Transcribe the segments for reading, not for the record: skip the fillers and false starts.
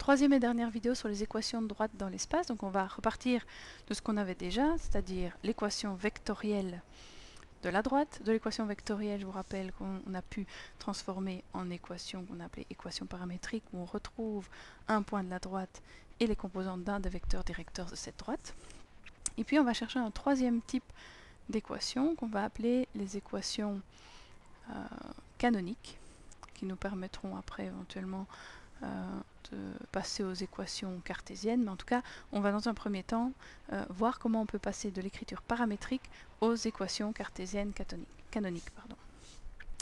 troisième et dernière vidéo sur les équations de droite dans l'espace. Donc on va repartir de ce qu'on avait déjà, c'est-à-dire l'équation vectorielle de la droite. De l'équation vectorielle, je vous rappelle qu'on a pu transformer en équation qu'on a appelée équation paramétrique, où on retrouve un point de la droite et les composantes d'un des vecteurs directeurs de cette droite. Et puis on va chercher un troisième type d'équations qu'on va appeler les équations canoniques, qui nous permettront après éventuellement de passer aux équations cartésiennes, mais en tout cas on va dans un premier temps voir comment on peut passer de l'écriture paramétrique aux équations cartésiennes canoniques.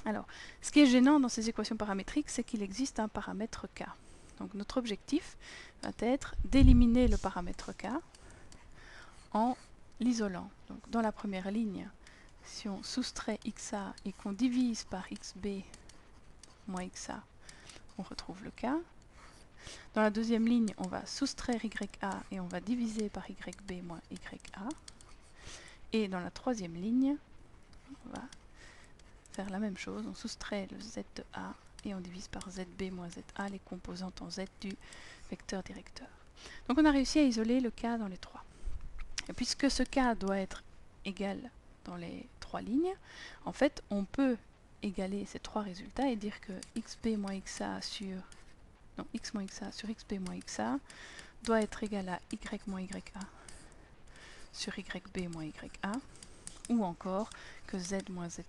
Alors, ce qui est gênant dans ces équations paramétriques, c'est qu'il existe un paramètre k. Donc notre objectif va être d'éliminer le paramètre k en l'isolant. Donc dans la première ligne, si on soustrait xa et qu'on divise par xb moins xa, on retrouve le k. Dans la deuxième ligne, on va soustraire ya et on va diviser par yb moins ya. Et dans la troisième ligne, on va faire la même chose. On soustrait le z de a et on divise par zb moins za, les composantes en z du vecteur directeur. Donc on a réussi à isoler le k dans les trois. Et puisque ce k doit être égal dans les trois lignes, en fait, on peut égaler ces trois résultats et dire que xb moins xa sur x moins xa sur xb moins xa doit être égal à y moins ya sur yb moins ya, ou encore que z moins za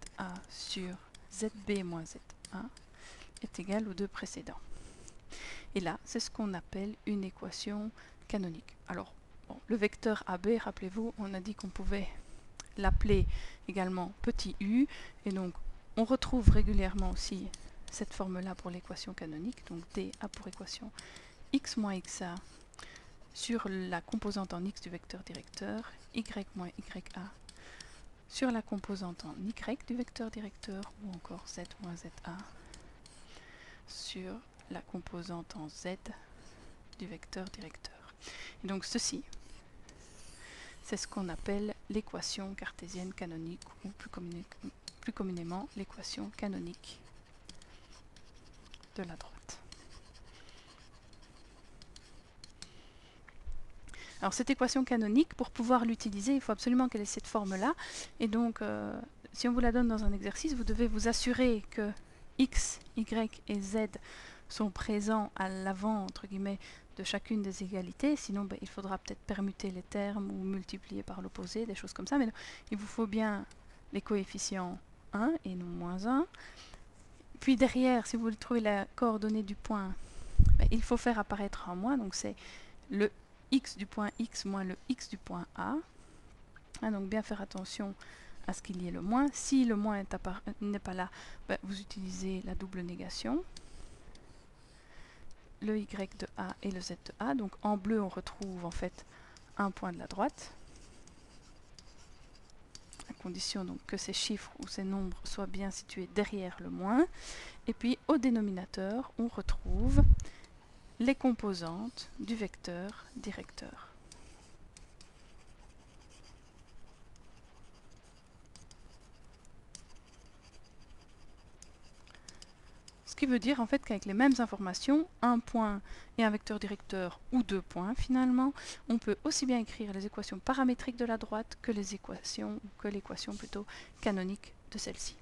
sur zb moins za est égal aux deux précédents. Et là, c'est ce qu'on appelle une équation canonique. Alors, bon, le vecteur AB, rappelez-vous, on a dit qu'on pouvait l'appeler également petit u, et donc on retrouve régulièrement aussi cette forme-là pour l'équation canonique, donc dA pour équation x moins xa sur la composante en x du vecteur directeur, y moins ya sur la composante en y du vecteur directeur, ou encore z moins za sur la composante en z du vecteur directeur. Et donc ceci, c'est ce qu'on appelle l'équation cartésienne canonique, ou plus communément l'équation canonique de la droite. Alors cette équation canonique, pour pouvoir l'utiliser, il faut absolument qu'elle ait cette forme-là. Et donc, si on vous la donne dans un exercice, vous devez vous assurer que x, y et z sont présents à l'avant, entre guillemets, de chacune des égalités. Sinon, il faudra peut-être permuter les termes ou multiplier par l'opposé, des choses comme ça. Mais non, il vous faut bien les coefficients 1 et non moins 1. Puis derrière, si vous voulez trouver la coordonnée du point, il faut faire apparaître un moins. Donc c'est le x du point x moins le x du point a. Donc bien faire attention à ce qu'il y ait le moins. Si le moins n'est pas là, vous utilisez la double négation. Le y de a et le z de a. Donc en bleu, on retrouve en fait un point de la droite, à condition donc que ces chiffres ou ces nombres soient bien situés derrière le moins. Et puis au dénominateur, on retrouve les composantes du vecteur directeur. Ce qui veut dire en fait qu'avec les mêmes informations, un point et un vecteur directeur ou deux points finalement, on peut aussi bien écrire les équations paramétriques de la droite que l'équation plutôt canonique de celle-ci.